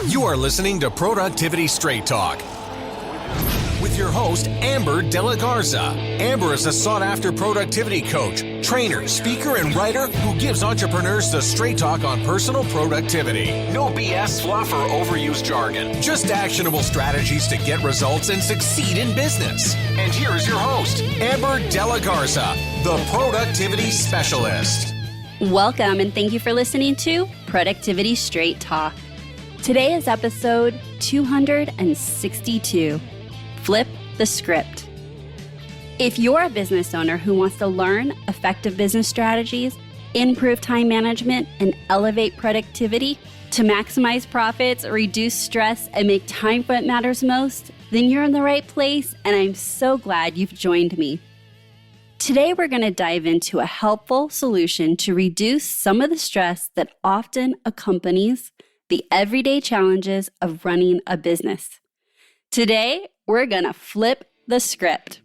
You are listening to Productivity Straight Talk with your host, Amber De La Garza. Amber is a sought-after productivity coach, trainer, speaker, and writer who gives entrepreneurs the straight talk on personal productivity. No BS, fluff, or overused jargon. Just actionable strategies to get results and succeed in business. And here is your host, Amber De La Garza, the Productivity Specialist. Welcome, and thank you for listening to Productivity Straight Talk. Today is episode 262. Flip the script. If you're a business owner who wants to learn effective business strategies, improve time management, and elevate productivity to maximize profits, reduce stress, and make time what matters most, then you're in the right place, and I'm so glad you've joined me. Today, we're going to dive into a helpful solution to reduce some of the stress that often accompanies the everyday challenges of running a business. Today, we're going to flip the script.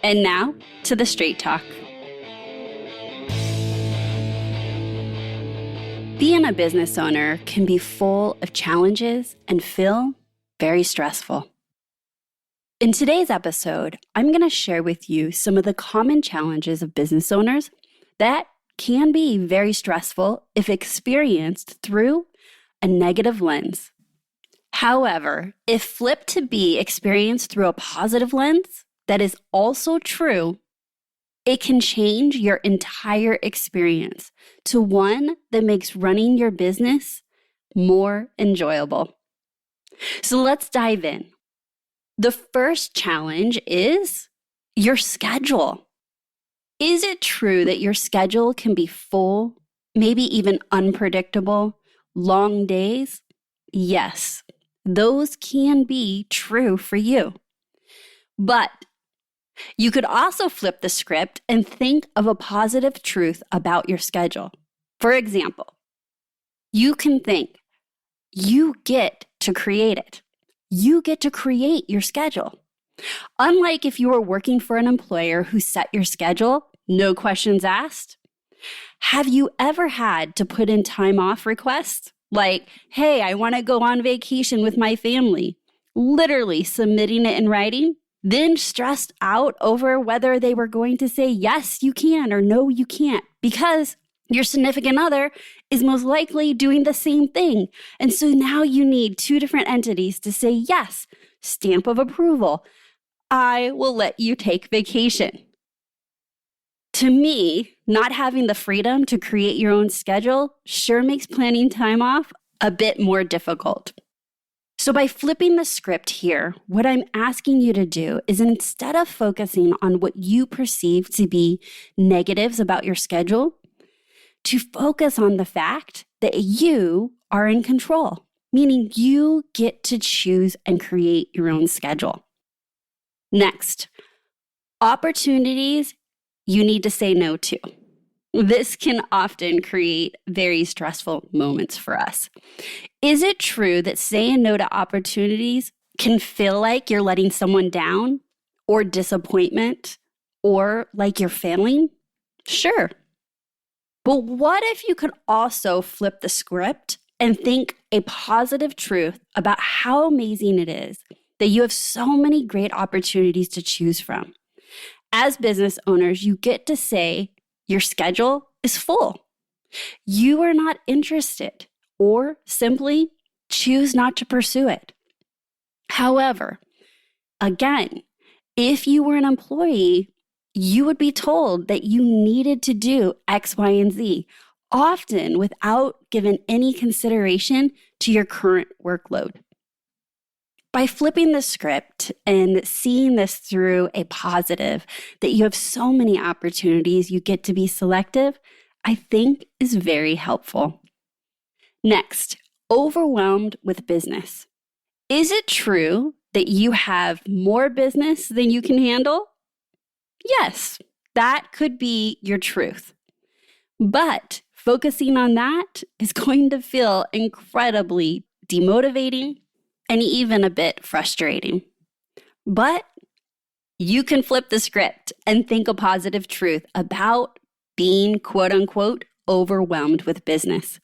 And now to the straight talk. Being a business owner can be full of challenges and feel very stressful. In today's episode, I'm going to share with you some of the common challenges of business owners that can be very stressful if experienced through a negative lens. However, if flipped to be experienced through a positive lens that is also true, it can change your entire experience to one that makes running your business more enjoyable. So let's dive in. The first challenge is your schedule. Is it true that your schedule can be full, maybe even unpredictable, long days? Yes. Those can be true for you. But you could also flip the script and think of a positive truth about your schedule. For example, you can think, you get to create it. You get to create your schedule. Unlike if you were working for an employer who set your schedule, no questions asked. Have you ever had to put in time off requests? Like, hey, I want to go on vacation with my family, literally submitting it in writing, then stressed out over whether they were going to say, yes, you can, or no, you can't, because your significant other is most likely doing the same thing. And so now you need two different entities to say, yes, stamp of approval. I will let you take vacation. To me, not having the freedom to create your own schedule sure makes planning time off a bit more difficult. So by flipping the script here, what I'm asking you to do is instead of focusing on what you perceive to be negatives about your schedule, to focus on the fact that you are in control, meaning you get to choose and create your own schedule. Next, opportunities you need to say no to. This can often create very stressful moments for us. Is it true that saying no to opportunities can feel like you're letting someone down, or disappointment, or like you're failing? Sure. But what if you could also flip the script and think a positive truth about how amazing it is that you have so many great opportunities to choose from? As business owners, you get to say your schedule is full. You are not interested, or simply choose not to pursue it. However, again, if you were an employee, you would be told that you needed to do X, Y, and Z, often without giving any consideration to your current workload. By flipping the script and seeing this through a positive, that you have so many opportunities, you get to be selective, I think is very helpful. Next, overwhelmed with business. Is it true that you have more business than you can handle? Yes, that could be your truth. But focusing on that is going to feel incredibly demotivating and even a bit frustrating. But you can flip the script and think a positive truth about being, quote unquote, overwhelmed with business.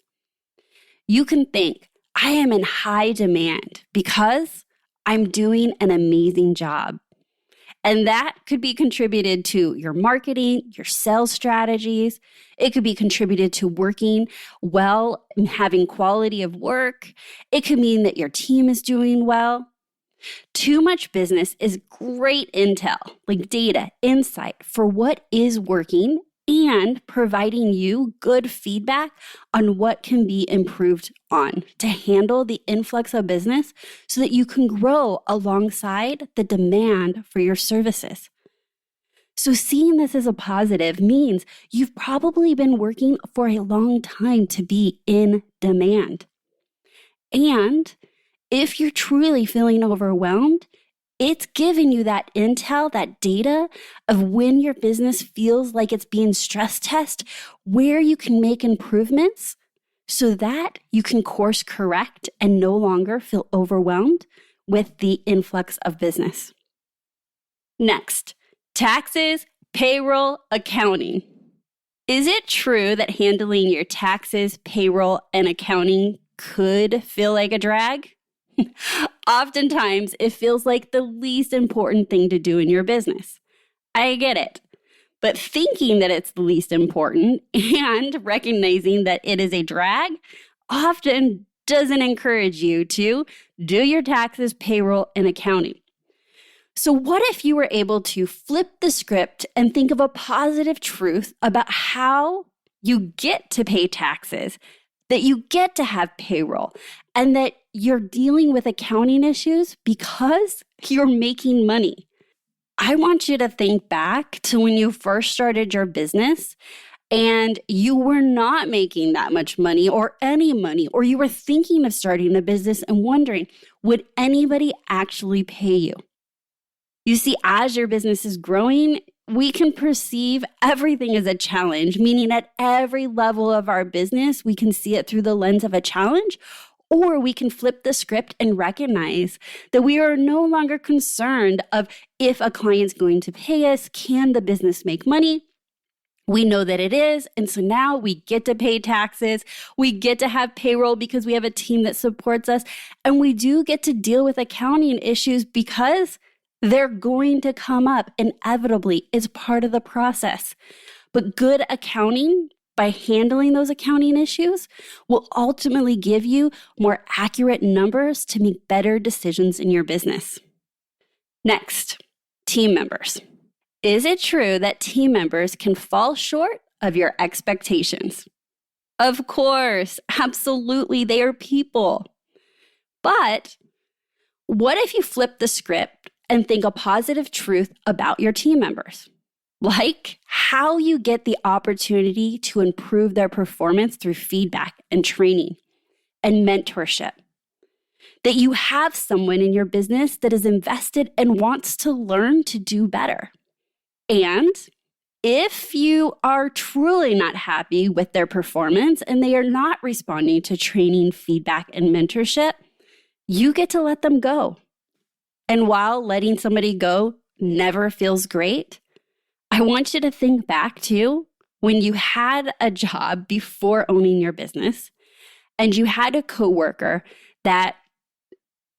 You can think, I am in high demand because I'm doing an amazing job. And that could be contributed to your marketing, your sales strategies. It could be contributed to working well and having quality of work. It could mean that your team is doing well. Too much business is great intel, like data, insight for what is working and providing you good feedback on what can be improved on to handle the influx of business so that you can grow alongside the demand for your services. So seeing this as a positive means you've probably been working for a long time to be in demand. And if you're truly feeling overwhelmed, it's giving you that intel, that data of when your business feels like it's being stress tested, where you can make improvements so that you can course correct and no longer feel overwhelmed with the influx of business. Next, taxes, payroll, accounting. Is it true that handling your taxes, payroll, and accounting could feel like a drag? Oftentimes, it feels like the least important thing to do in your business. I get it. But thinking that it's the least important and recognizing that it is a drag often doesn't encourage you to do your taxes, payroll, and accounting. So what if you were able to flip the script and think of a positive truth about how you get to pay taxes, that you get to have payroll, and that you're dealing with accounting issues because you're making money? I want you to think back to when you first started your business and you were not making that much money or any money, or you were thinking of starting a business and wondering, would anybody actually pay you? You see, as your business is growing, we can perceive everything as a challenge, meaning at every level of our business, we can see it through the lens of a challenge, or we can flip the script and recognize that we are no longer concerned of if a client's going to pay us, can the business make money? We know that it is, and so now we get to pay taxes, we get to have payroll because we have a team that supports us, and we do get to deal with accounting issues because they're going to come up inevitably. It's part of the process. But good accounting, by handling those accounting issues, will ultimately give you more accurate numbers to make better decisions in your business. Next, team members. Is it true that team members can fall short of your expectations? Of course, absolutely, they are people. But what if you flip the script and think a positive truth about your team members? Like how you get the opportunity to improve their performance through feedback and training and mentorship. That you have someone in your business that is invested and wants to learn to do better. And if you are truly not happy with their performance and they are not responding to training, feedback, and mentorship, you get to let them go. And while letting somebody go never feels great, I want you to think back to when you had a job before owning your business and you had a coworker that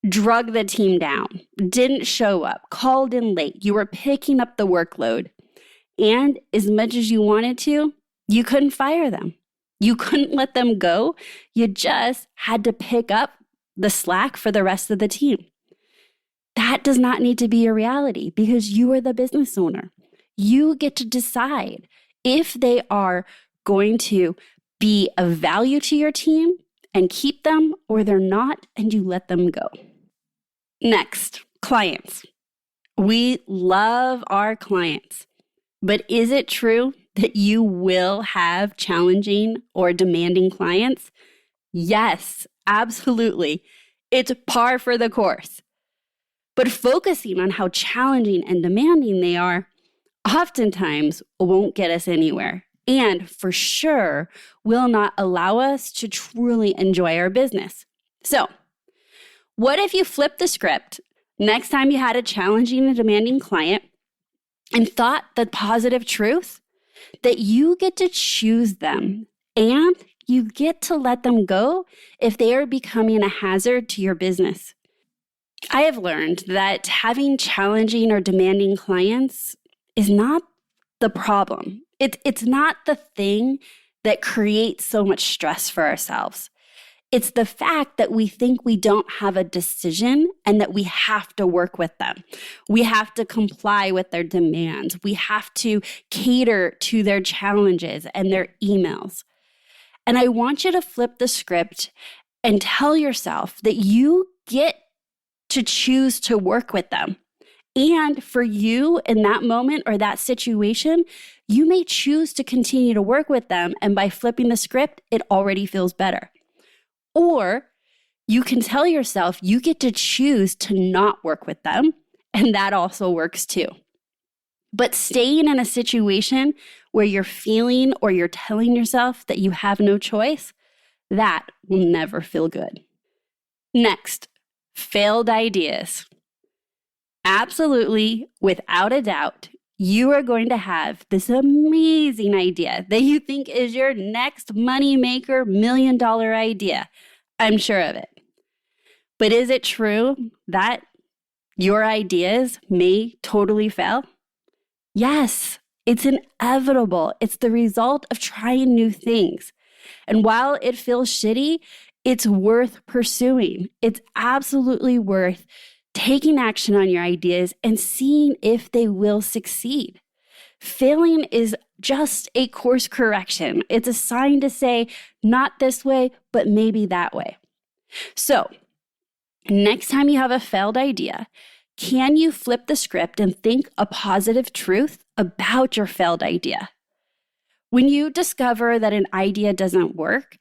drug the team down, didn't show up, called in late, you were picking up the workload, and as much as you wanted to, you couldn't fire them. You couldn't let them go. You just had to pick up the slack for the rest of the team. That does not need to be a reality because you are the business owner. You get to decide if they are going to be of value to your team and keep them, or they're not, and you let them go. Next, clients. We love our clients, but is it true that you will have challenging or demanding clients? Yes, absolutely. It's par for the course. But focusing on how challenging and demanding they are oftentimes won't get us anywhere, and for sure will not allow us to truly enjoy our business. So, what if you flip the script next time you had a challenging and demanding client and thought the positive truth that you get to choose them and you get to let them go if they are becoming a hazard to your business. I have learned that having challenging or demanding clients is not the problem. It's not the thing that creates so much stress for ourselves. It's the fact that we think we don't have a decision and that we have to work with them. We have to comply with their demands. We have to cater to their challenges and their emails. And I want you to flip the script and tell yourself that you get to choose to work with them. And for you in that moment or that situation, you may choose to continue to work with them. And by flipping the script, it already feels better. Or you can tell yourself you get to choose to not work with them. And that also works too. But staying in a situation where you're feeling or you're telling yourself that you have no choice, that will never feel good. Next, failed ideas. Absolutely, without a doubt, you are going to have this amazing idea that you think is your next money maker, $1 million idea. I'm sure of it. But is it true that your ideas may totally fail? Yes, it's inevitable. It's the result of trying new things. And while it feels shitty, it's worth pursuing. It's absolutely worth taking action on your ideas and seeing if they will succeed. Failing is just a course correction. It's a sign to say, not this way, but maybe that way. So, next time you have a failed idea, can you flip the script and think a positive truth about your failed idea? When you discover that an idea doesn't work,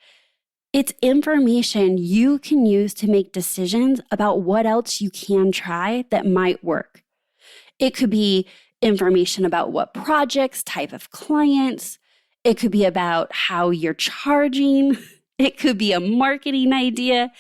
it's information you can use to make decisions about what else you can try that might work. It could be information about what projects, type of clients. It could be about how you're charging. It could be a marketing idea.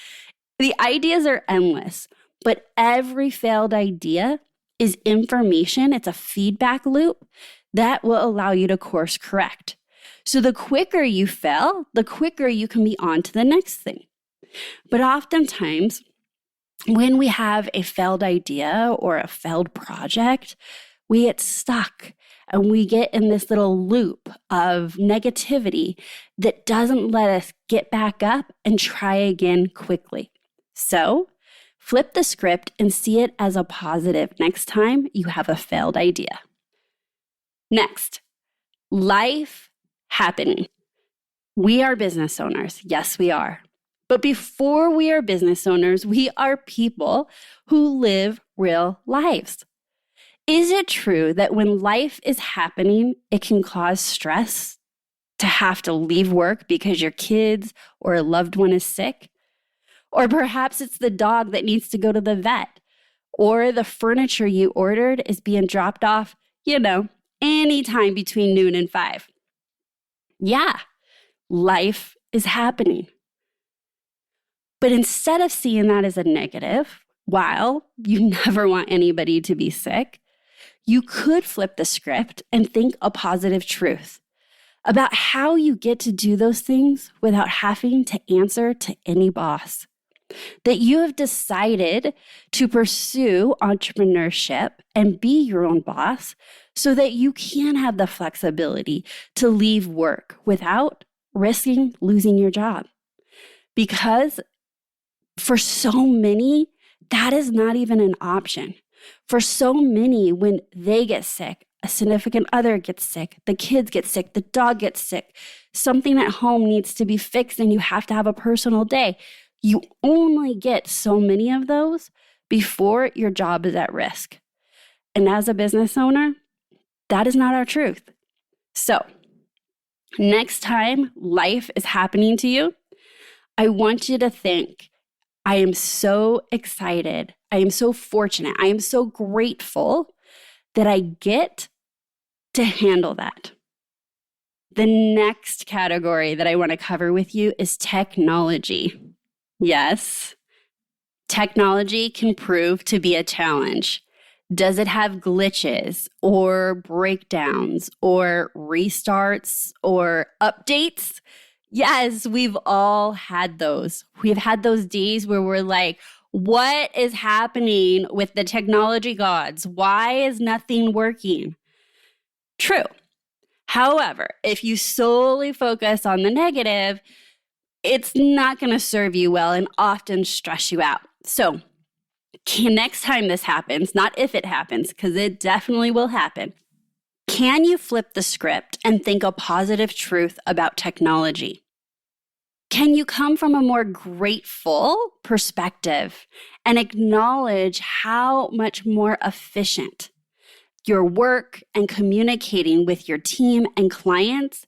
The ideas are endless, but every failed idea is information. It's a feedback loop that will allow you to course correct. So the quicker you fail, the quicker you can be on to the next thing. But oftentimes, when we have a failed idea or a failed project, we get stuck and we get in this little loop of negativity that doesn't let us get back up and try again quickly. So, flip the script and see it as a positive next time you have a failed idea. Next, life happening. We are business owners. Yes, we are. But before we are business owners, we are people who live real lives. Is it true that when life is happening, it can cause stress to have to leave work because your kids or a loved one is sick? Or perhaps it's the dog that needs to go to the vet, or the furniture you ordered is being dropped off, anytime between noon and 5. Yeah, life is happening. But instead of seeing that as a negative, while you never want anybody to be sick, you could flip the script and think a positive truth about how you get to do those things without having to answer to any boss. That you have decided to pursue entrepreneurship and be your own boss so that you can have the flexibility to leave work without risking losing your job. Because for so many, that is not even an option. For so many, when they get sick, a significant other gets sick, the kids get sick, the dog gets sick, something at home needs to be fixed and you have to have a personal day. You only get so many of those before your job is at risk. And as a business owner, that is not our truth. So, next time life is happening to you, I want you to think, I am so excited. I am so fortunate. I am so grateful that I get to handle that. The next category that I want to cover with you is technology. Yes, technology can prove to be a challenge. Does it have glitches or breakdowns or restarts or updates? Yes, we've all had those. We've had those days where we're like, what is happening with the technology gods? Why is nothing working? True. However, if you solely focus on the negative, it's not going to serve you well and often stress you out. So, next time this happens, not if it happens, because it definitely will happen, can you flip the script and think a positive truth about technology? Can you come from a more grateful perspective and acknowledge how much more efficient your work and communicating with your team and clients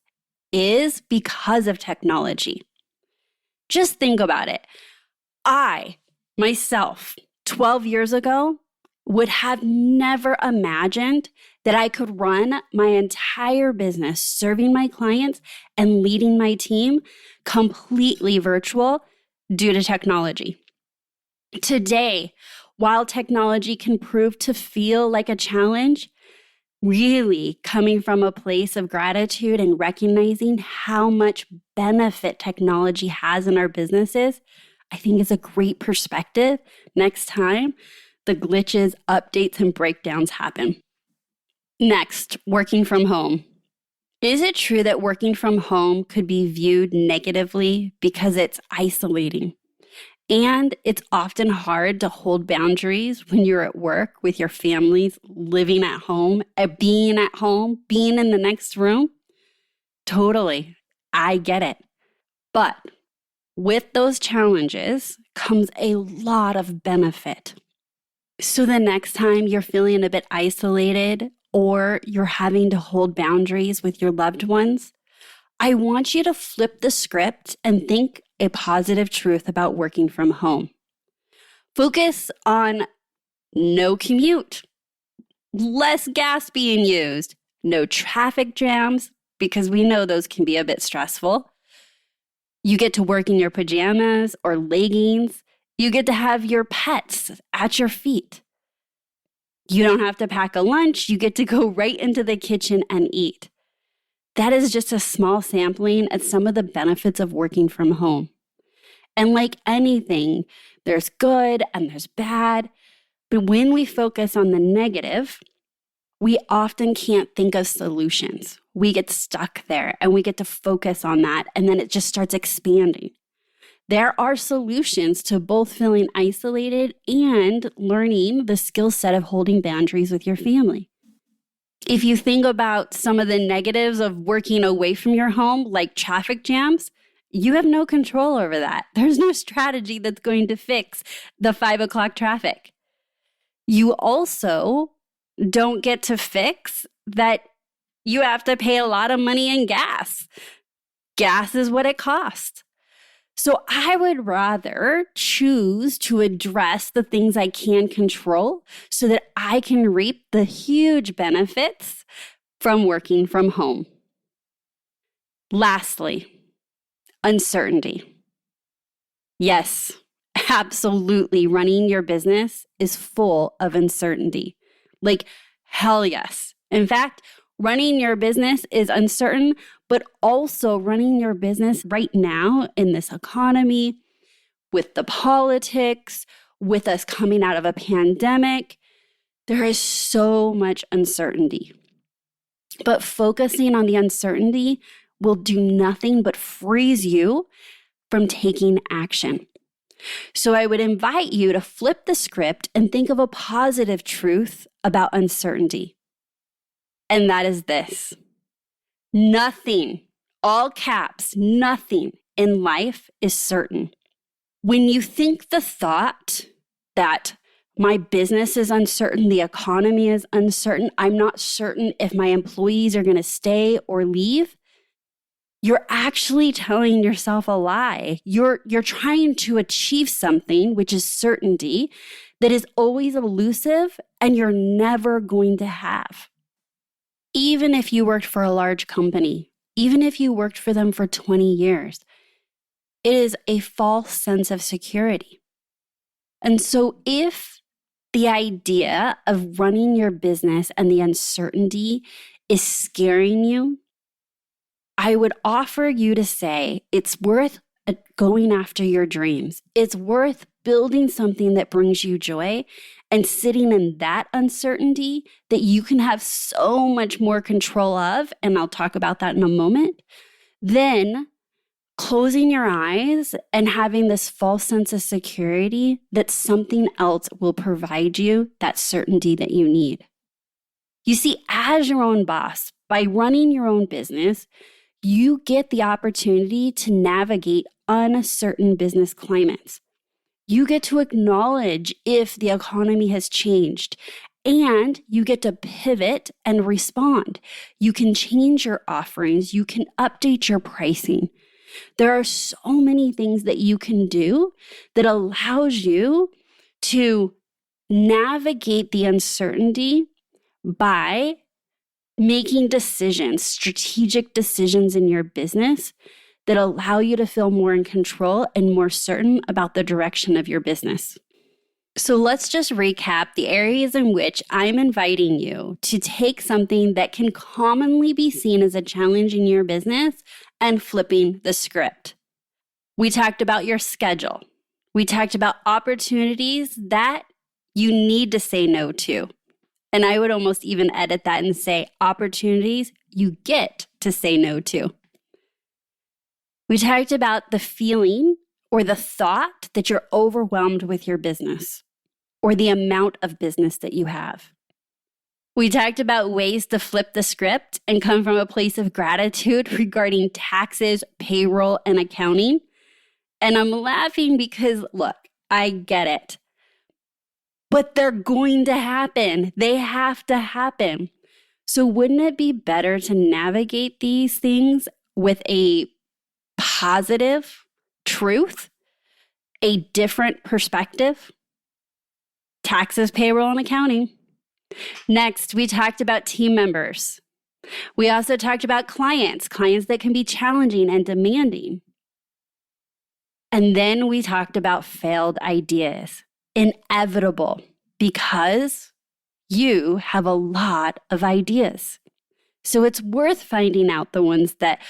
is because of technology? Just think about it. I, myself, 12 years ago, would have never imagined that I could run my entire business serving my clients and leading my team completely virtual due to technology. Today, while technology can prove to feel like a challenge, really coming from a place of gratitude and recognizing how much benefit technology has in our businesses, I think is a great perspective next time the glitches, updates, and breakdowns happen. Next, working from home. Is it true that working from home could be viewed negatively because it's isolating? And it's often hard to hold boundaries when you're at work with your families, living at home, being in the next room? Totally. I get it. But with those challenges comes a lot of benefit. So the next time you're feeling a bit isolated or you're having to hold boundaries with your loved ones, I want you to flip the script and think a positive truth about working from home. Focus on no commute, less gas being used, no traffic jams, because we know those can be a bit stressful. You get to work in your pajamas or leggings. You get to have your pets at your feet. You don't have to pack a lunch. You get to go right into the kitchen and eat. That is just a small sampling at some of the benefits of working from home. And like anything, there's good and there's bad. But when we focus on the negative, we often can't think of solutions. We get stuck there and we get to focus on that, and then it just starts expanding. There are solutions to both feeling isolated and learning the skill set of holding boundaries with your family. If you think about some of the negatives of working away from your home, like traffic jams, you have no control over that. There's no strategy that's going to fix the 5 o'clock traffic. You also don't get to fix that you have to pay a lot of money in gas. Gas is what it costs. So I would rather choose to address the things I can control so that I can reap the huge benefits from working from home. Lastly, uncertainty. Yes, absolutely. Running your business is full of uncertainty. Like, hell yes. In fact, running your business is uncertain, but also running your business right now in this economy, with the politics, with us coming out of a pandemic, there is so much uncertainty. But focusing on the uncertainty will do nothing but freeze you from taking action. So I would invite you to flip the script and think of a positive truth about uncertainty. And that is this: nothing, all caps, nothing in life is certain. When you think the thought that my business is uncertain, the economy is uncertain, I'm not certain if my employees are going to stay or leave, you're actually telling yourself a lie. You're trying to achieve something, which is certainty, that is always elusive and you're never going to have. Even if you worked for a large company, even if you worked for them for 20 years, it is a false sense of security. And so if the idea of running your business and the uncertainty is scaring you, I would offer you to say it's worth going after your dreams. It's worth building something that brings you joy and sitting in that uncertainty that you can have so much more control of. And I'll talk about that in a moment. Then closing your eyes and having this false sense of security that something else will provide you that certainty that you need. You see, as your own boss, by running your own business, you get the opportunity to navigate uncertain business climates. You get to acknowledge if the economy has changed, and you get to pivot and respond. You can change your offerings. You can update your pricing. There are so many things that you can do that allows you to navigate the uncertainty by making decisions, strategic decisions in your business that allow you to feel more in control and more certain about the direction of your business. So let's just recap the areas in which I'm inviting you to take something that can commonly be seen as a challenge in your business and flipping the script. We talked about your schedule. We talked about opportunities that you need to say no to. And I would almost even edit that and say opportunities you get to say no to. We talked about the feeling or the thought that you're overwhelmed with your business or the amount of business that you have. We talked about ways to flip the script and come from a place of gratitude regarding taxes, payroll, and accounting. And I'm laughing because, look, I get it. But they're going to happen. They have to happen. So wouldn't it be better to navigate these things with a positive truth, a different perspective? Taxes, payroll, and accounting. Next, we talked about team members. We also talked about clients that can be challenging and demanding. And then we talked about failed ideas. Inevitable, because you have a lot of ideas. So it's worth finding out the ones that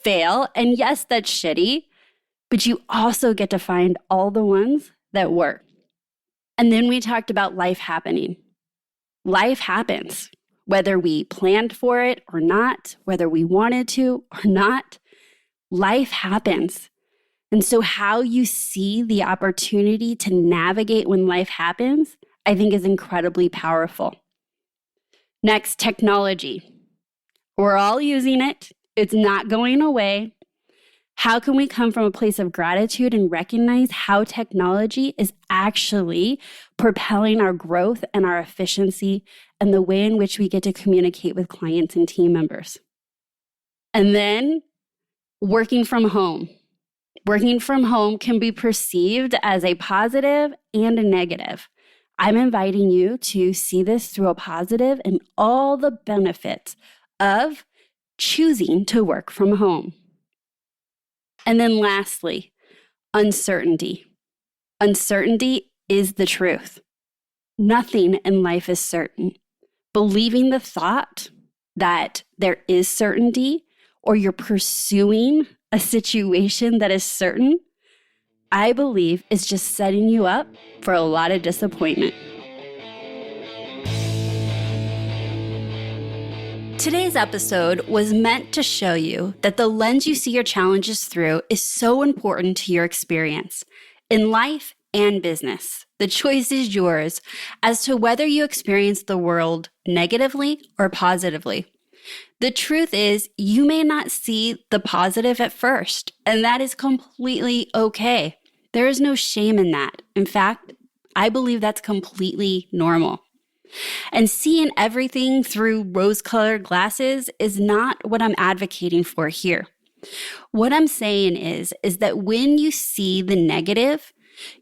fail. And yes, that's shitty, but you also get to find all the ones that work. And then we talked about life happening. Life happens, whether we planned for it or not, whether we wanted to or not, life happens. And so how you see the opportunity to navigate when life happens, I think is incredibly powerful. Next, technology. We're all using it. It's not going away. How can we come from a place of gratitude and recognize how technology is actually propelling our growth and our efficiency and the way in which we get to communicate with clients and team members? And then working from home. Working from home can be perceived as a positive and a negative. I'm inviting you to see this through a positive and all the benefits of choosing to work from home. And then lastly, uncertainty. Uncertainty is the truth. Nothing in life is certain. Believing the thought that there is certainty or you're pursuing a situation that is certain, I believe is just setting you up for a lot of disappointment. Today's episode was meant to show you that the lens you see your challenges through is so important to your experience in life and business. The choice is yours as to whether you experience the world negatively or positively. The truth is, you may not see the positive at first, and that is completely okay. There is no shame in that. In fact, I believe that's completely normal. And seeing everything through rose-colored glasses is not what I'm advocating for here. What I'm saying is that when you see the negative,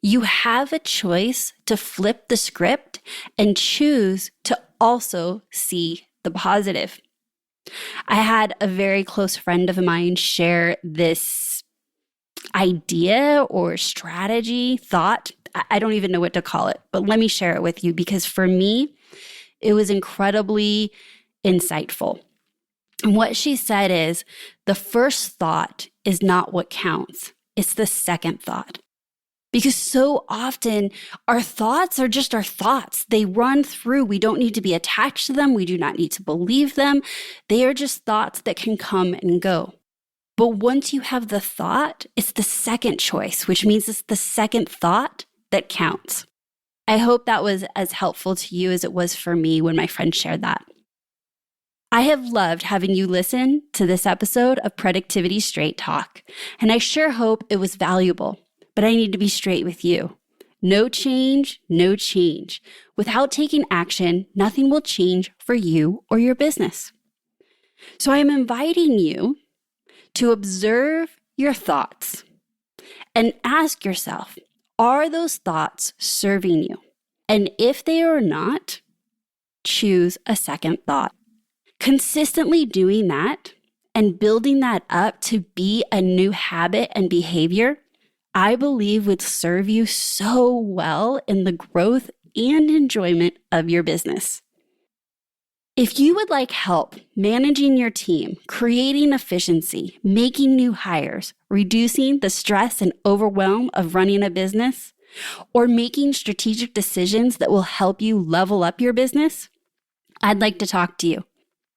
you have a choice to flip the script and choose to also see the positive. I had a very close friend of mine share this idea or strategy, thought. I don't even know what to call it, but let me share it with you because for me, it was incredibly insightful. And what she said is, the first thought is not what counts. It's the second thought. Because so often our thoughts are just our thoughts. They run through. We don't need to be attached to them. We do not need to believe them. They are just thoughts that can come and go. But once you have the thought, it's the second choice, which means it's the second thought that counts. I hope that was as helpful to you as it was for me when my friend shared that. I have loved having you listen to this episode of Productivity Straight Talk, and I sure hope it was valuable. But I need to be straight with you. No change, no change. Without taking action, nothing will change for you or your business. So I am inviting you to observe your thoughts and ask yourself, are those thoughts serving you? And if they are not, choose a second thought. Consistently doing that and building that up to be a new habit and behavior, I believe would serve you so well in the growth and enjoyment of your business. If you would like help managing your team, creating efficiency, making new hires, reducing the stress and overwhelm of running a business, or making strategic decisions that will help you level up your business, I'd like to talk to you.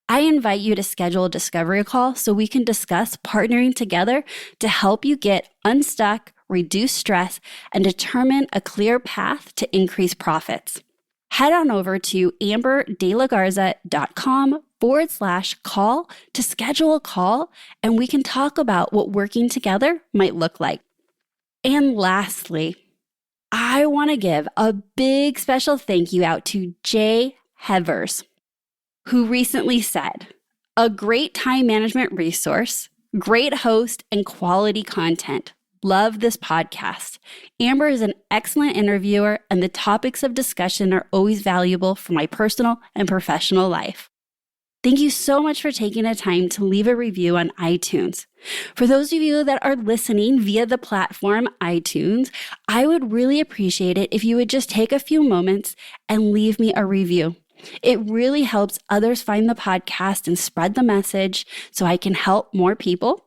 I invite you to schedule a discovery call so we can discuss partnering together to help you get unstuck, reduce stress, and determine a clear path to increase profits. Head on over to amberdelagarza.com/call to schedule a call, and we can talk about what working together might look like. And lastly, I want to give a big special thank you out to Jay Hevers, who recently said, "A great time management resource, great host, and quality content. Love this podcast. Amber is an excellent interviewer, and the topics of discussion are always valuable for my personal and professional life." Thank you so much for taking the time to leave a review on iTunes. For those of you that are listening via the platform iTunes, I would really appreciate it if you would just take a few moments and leave me a review. It really helps others find the podcast and spread the message so I can help more people.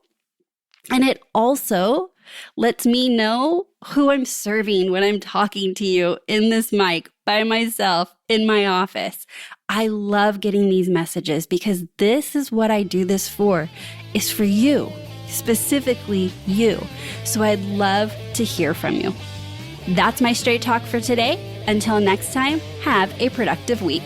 And it also lets me know who I'm serving when I'm talking to you in this mic by myself in my office. I love getting these messages because this is what I do this for, is for you, specifically you. So I'd love to hear from you. That's my straight talk for today. Until next time, have a productive week.